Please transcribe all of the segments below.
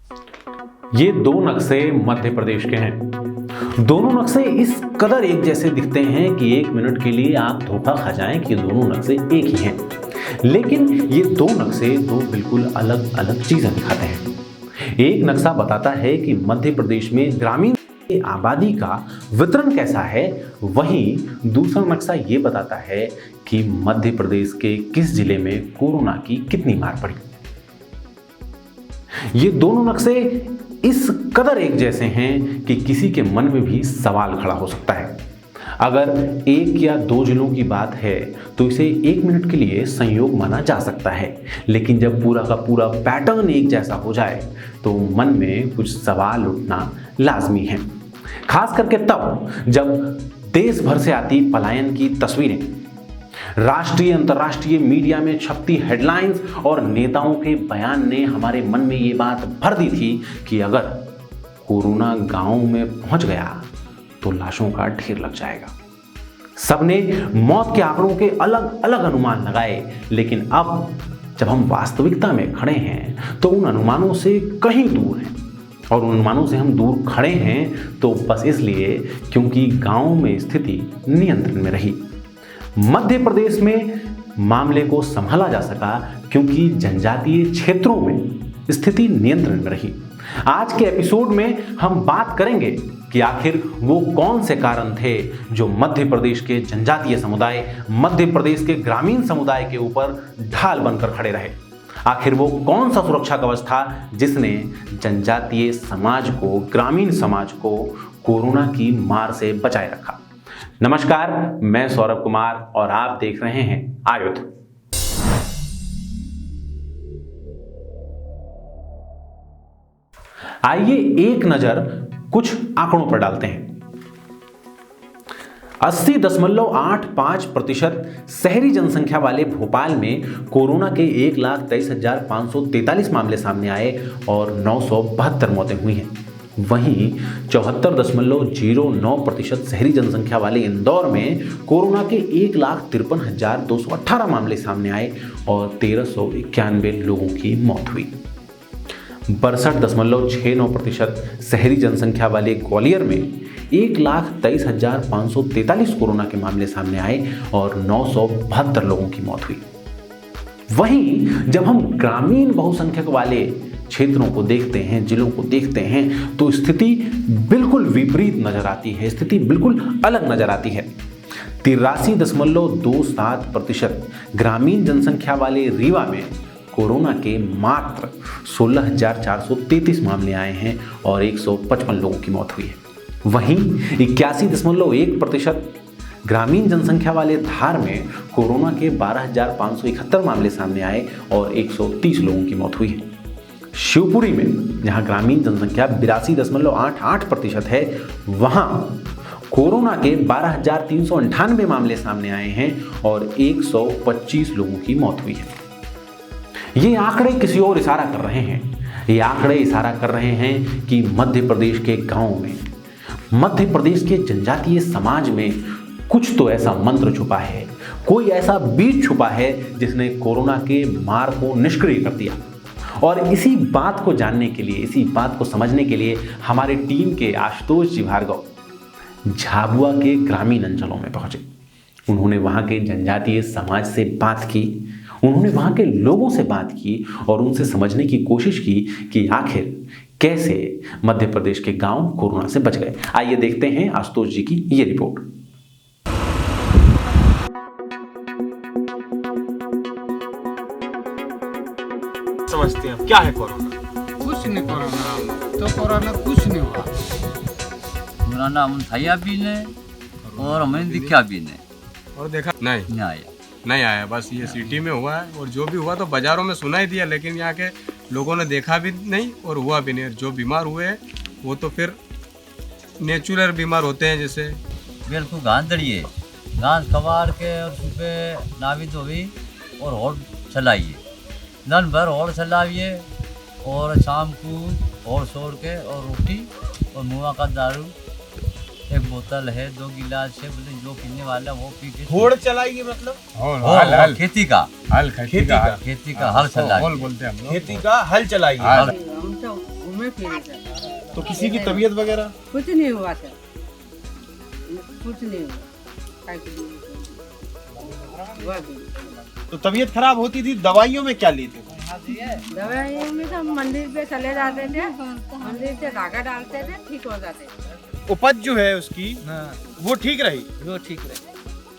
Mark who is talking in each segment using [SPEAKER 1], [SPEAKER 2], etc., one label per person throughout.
[SPEAKER 1] ये दो नक्शे मध्य प्रदेश के हैं। दोनों नक्शे इस कदर एक जैसे दिखते हैं कि एक मिनट के लिए आप धोखा खा जाएं कि दोनों नक्शे एक ही हैं। लेकिन ये दो नक्शे दो बिल्कुल अलग अलग चीजें दिखाते हैं। एक नक्शा बताता है कि मध्य प्रदेश में ग्रामीण आबादी का वितरण कैसा है, वहीं दूसरा नक्शा ये बताता है कि मध्य प्रदेश के किस जिले में कोरोना की कितनी मार पड़ी। ये दोनों नक्शे इस कदर एक जैसे हैं कि किसी के मन में भी सवाल खड़ा हो सकता है। अगर एक या दो जिलों की बात है तो इसे एक मिनट के लिए संयोग माना जा सकता है, लेकिन जब पूरा का पूरा पैटर्न एक जैसा हो जाए तो मन में कुछ सवाल उठना लाजमी है। खास करके तब जब देश भर से आती पलायन की तस्वीरें, राष्ट्रीय अंतर्राष्ट्रीय मीडिया में छपती हेडलाइंस और नेताओं के बयान ने हमारे मन में ये बात भर दी थी कि अगर कोरोना गांव में पहुंच गया तो लाशों का ढेर लग जाएगा। सबने मौत के आंकड़ों के अलग अलग अनुमान लगाए, लेकिन अब जब हम वास्तविकता में खड़े हैं तो उन अनुमानों से कहीं दूर हैं। और उन अनुमानों से हम दूर खड़े हैं तो बस इसलिए क्योंकि गांव में स्थिति नियंत्रण में रही। मध्य प्रदेश में मामले को संभाला जा सका क्योंकि जनजातीय क्षेत्रों में स्थिति नियंत्रण में रही। आज के एपिसोड में हम बात करेंगे कि आखिर वो कौन से कारण थे जो मध्य प्रदेश के जनजातीय समुदाय, मध्य प्रदेश के ग्रामीण समुदाय के ऊपर ढाल बनकर खड़े रहे। आखिर वो कौन सा सुरक्षा कवच था जिसने जनजातीय समाज को, ग्रामीण समाज को कोरोना की मार से बचाए रखा। नमस्कार, मैं सौरभ कुमार और आप देख रहे हैं आयुध। आइए एक नजर कुछ आंकड़ों पर डालते हैं। 80.85% शहरी जनसंख्या वाले भोपाल में कोरोना के 1,23,543 मामले सामने आए और 972 मौतें हुई हैं। वहीं 74.09% शहरी जनसंख्या वाले इंदौर में कोरोना के 1,53,218 मामले सामने आए और 1,391 लोगों की मौत हुई। 62.69% शहरी जनसंख्या वाले ग्वालियर में 1,23,543 कोरोना के मामले सामने आए और 972 लोगों की मौत हुई। वहीं जब हम ग्रामीण बहुसंख्यक वाले क्षेत्रों को देखते हैं, जिलों को देखते हैं, तो स्थिति बिल्कुल विपरीत नजर आती है, स्थिति बिल्कुल अलग नजर आती है। 83.27% ग्रामीण जनसंख्या वाले रीवा में कोरोना के मात्र 16,433 मामले आए हैं और 155 लोगों की मौत हुई है। वहीं 81.1% ग्रामीण जनसंख्या वाले धार में कोरोना के 12,571 मामले सामने आए और 130 लोगों की मौत हुई है। शिवपुरी में जहां ग्रामीण जनसंख्या 82.88% है, वहां कोरोना के 12,398 मामले सामने आए हैं और 125 लोगों की मौत हुई है। ये आंकड़े किसी और इशारा कर रहे हैं। ये आंकड़े इशारा कर रहे हैं कि मध्य प्रदेश के गांवों में, मध्य प्रदेश के जनजातीय समाज में कुछ तो ऐसा मंत्र छुपा है, कोई ऐसा बीज छुपा है जिसने कोरोना के मार को निष्क्रिय कर दिया। और इसी बात को जानने के लिए, इसी बात को समझने के लिए हमारे टीम के आशुतोष जी भार्गव झाबुआ के ग्रामीण अंचलों में पहुंचे। उन्होंने वहां के जनजातीय समाज से बात की, उन्होंने वहां के लोगों से बात की और उनसे समझने की कोशिश की कि आखिर कैसे मध्य प्रदेश के गांव कोरोना से बच गए। आइए देखते हैं आशुतोष जी की ये रिपोर्ट।
[SPEAKER 2] समझते हैं क्या है कोरोना?
[SPEAKER 3] कुछ नहीं, कोरोना तो कोरोना कुछ नहीं हुआ।
[SPEAKER 4] कोरोना हम खाया भी नहीं और हमें दिखा भी नहीं
[SPEAKER 2] और देखा नहीं आया। बस ये सिटी में हुआ है और जो भी हुआ तो बाजारों में सुना ही दिया, लेकिन यहाँ के लोगों ने देखा भी नहीं और हुआ भी नहीं। जो बीमार हुए हैं वो तो फिर नेचुरल बीमार होते हैं, जैसे
[SPEAKER 4] बिल्कुल घास दड़िए, घास कबाड़ के और सुबह नावी धोवी और होड़ चलाइए, दिन भर होड़ चलाइए और शाम को होड़ छोड़ के और रोटी और मुआ का दारू, एक बोतल है, 2 गिलास है, बोले जो पीने वाला वो पी के।
[SPEAKER 2] होड़ चलाइए मतलब
[SPEAKER 4] हल खेती का
[SPEAKER 2] हल, खेती का
[SPEAKER 4] हल चलाइए,
[SPEAKER 2] बोलते हैं हम लोग, खेती का हल चलाइए।
[SPEAKER 3] हम तो घूमे
[SPEAKER 5] घूमे फिरे सर।
[SPEAKER 6] तो किसी की तबीयत वगैरह?
[SPEAKER 5] कुछ नहीं हुआ सर, कुछ नहीं हुआ। काय के लिए हुआ भी नहीं।
[SPEAKER 6] तो तबीयत खराब होती थी, दवाइयों में क्या लेते थे?
[SPEAKER 5] दवाइयों में सब मंदिर पे चले जाते थे, मंदिर से धागा डालते थे, ठीक हो जाते थे।
[SPEAKER 6] उपज जो है उसकी वो ठीक रही?
[SPEAKER 7] वो ठीक रहे,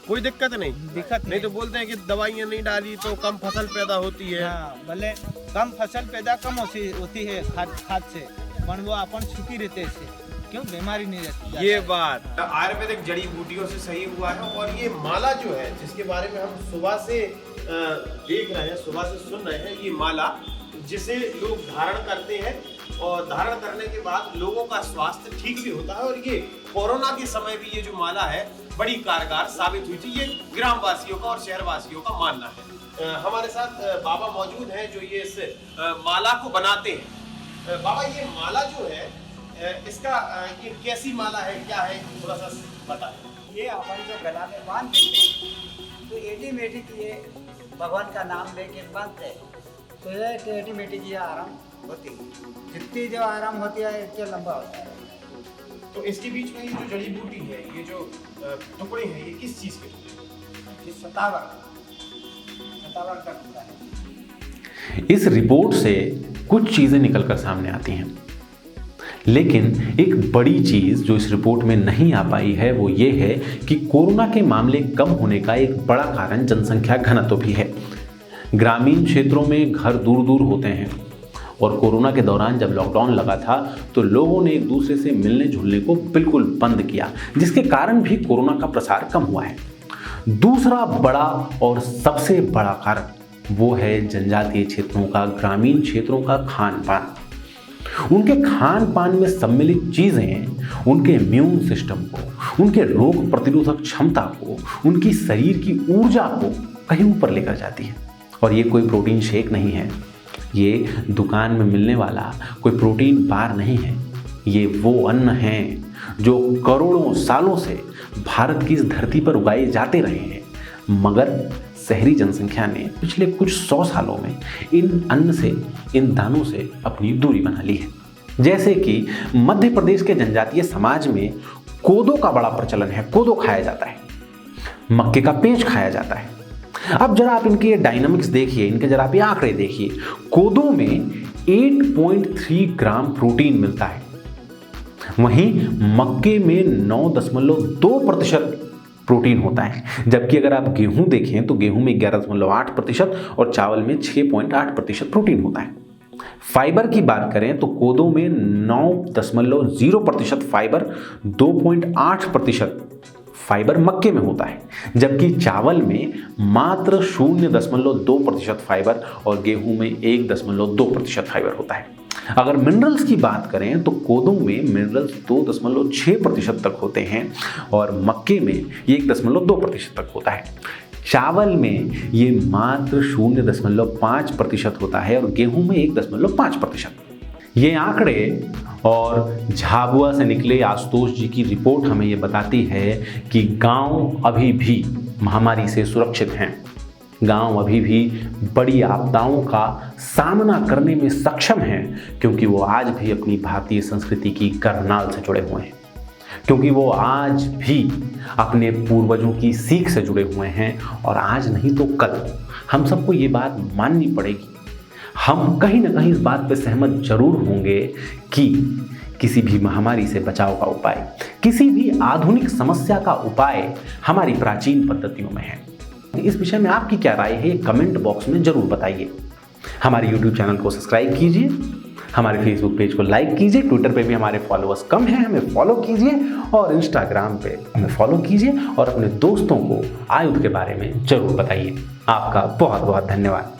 [SPEAKER 6] कोई दिक्कत नहीं?
[SPEAKER 7] दिक्कत
[SPEAKER 6] नहीं तो बोलते हैं कि दवाइयाँ नहीं डाली तो कम फसल पैदा होती है।
[SPEAKER 7] हाँ, भले कम फसल पैदा कम होती है खाद से, पर वो अपन सुखी रहते हैं, क्यों बीमारी नहीं रहती।
[SPEAKER 6] ये बात आयुर्वेदिक जड़ी बूटियों से सही हुआ है। और ये माला जो है जिसके बारे में हम सुबह से देख रहे हैं, सुबह से सुन रहे हैं, ये माला जिसे लोग धारण करते हैं और धारण करने के बाद लोगों का स्वास्थ्य ठीक भी होता है। और ये कोरोना के समय भी ये जो माला है बड़ी कारगर साबित हुई थी, ये ग्रामवासियों का और शहरवासियों का मानना है। हमारे साथ बाबा मौजूद हैं जो ये इस माला को बनाते हैं। बाबा, ये माला जो है इसका ये कैसी माला है, क्या है, थोड़ा सा बताएं।
[SPEAKER 8] ये अपन जो गला में बांध देते हैं तो ऑटोमेटिक ये भगवान का नाम लेके बांधते हैं तो ये ऑटोमेटिक ये आराम होती है। जितनी जो आराम होती है इतना लंबा होता है।
[SPEAKER 6] तो इसके बीच में ये जो जड़ी बूटी है, ये जो टुकड़े हैं, ये किस चीज के?
[SPEAKER 8] ये सतावर का टुकड़ा है।
[SPEAKER 1] इस रिपोर्ट से कुछ चीजें निकलकर सामने आती हैं, लेकिन एक बड़ी चीज जो इस रिपोर्ट में नहीं आ पाई है वो ये है कि कोरोना के मामले कम होने का एक बड़ा कारण जनसंख्या घनत्व भी है। ग्रामीण क्षेत्रों में घर दूर दूर होते हैं और कोरोना के दौरान जब लॉकडाउन लगा था तो लोगों ने एक दूसरे से मिलने जुलने को बिल्कुल बंद किया, जिसके कारण भी कोरोना का प्रसार कम हुआ है। दूसरा बड़ा और सबसे बड़ा कारण वो है जनजातीय क्षेत्रों का, ग्रामीण क्षेत्रों का खान पान। उनके खान पान में सम्मिलित चीजें उनके इम्यून सिस्टम को, उनके रोग प्रतिरोधक क्षमता को, उनकी शरीर की ऊर्जा को कहीं ऊपर लेकर जाती है। और ये कोई प्रोटीन शेक नहीं है, ये दुकान में मिलने वाला कोई प्रोटीन बार नहीं है। ये वो अन्न हैं जो करोड़ों सालों से भारत की इस धरती पर उगाए जाते रहे हैं, मगर शहरी जनसंख्या ने पिछले कुछ 100 सालों में इन अन्न से, इन दानों से अपनी दूरी बना ली है। जैसे कि मध्य प्रदेश के जनजातीय समाज में कोदो का बड़ा प्रचलन है, कोदो खाया जाता है, मक्के का पेंच खाया जाता है। अब जरा आप इनके डायनामिक्स देखिए, इनके जरा आप ये आंकड़े देखिए। कोदो में 8.3 ग्राम प्रोटीन मिलता है, वहीं मक्के में 9.2% प्रोटीन होता है। जबकि अगर आप गेहूं देखें तो गेहूं में 11.8% और चावल में 6.8% प्रोटीन होता है। फाइबर की बात करें तो कोदो में 9.0% फाइबर, 2.8% फाइबर मक्के में होता है, जबकि चावल में मात्र 0.2% फाइबर और गेहूं में 1.2% फाइबर होता है। अगर मिनरल्स की बात करें तो कोदो में मिनरल्स 2.6% तक होते हैं और मक्के में ये 1.2% तक होता है। चावल में ये मात्र 0.5% होता है और गेहूं में 1.5%। ये आंकड़े और झाबुआ से निकले आशुतोष जी की रिपोर्ट हमें ये बताती है कि गांव अभी भी महामारी से सुरक्षित हैं। गांव अभी भी बड़ी आपदाओं का सामना करने में सक्षम हैं, क्योंकि वो आज भी अपनी भारतीय संस्कृति की करनाल से जुड़े हुए हैं, क्योंकि वो आज भी अपने पूर्वजों की सीख से जुड़े हुए हैं। और आज नहीं तो कल हम सबको ये बात माननी पड़ेगी, हम कहीं ना कहीं इस बात पे सहमत जरूर होंगे कि किसी भी महामारी से बचाव का उपाय, किसी भी आधुनिक समस्या का उपाय हमारी प्राचीन पद्धतियों में है। इस विषय में आपकी क्या राय है, कमेंट बॉक्स में जरूर बताइए। हमारे YouTube चैनल को सब्सक्राइब कीजिए, हमारे Facebook पेज को लाइक कीजिए, ट्विटर पे भी हमारे फॉलोअर्स कम हैं, हमें फॉलो कीजिए और इंस्टाग्राम पे हमें फॉलो कीजिए और अपने दोस्तों को आयुध के बारे में जरूर बताइए। आपका बहुत बहुत धन्यवाद।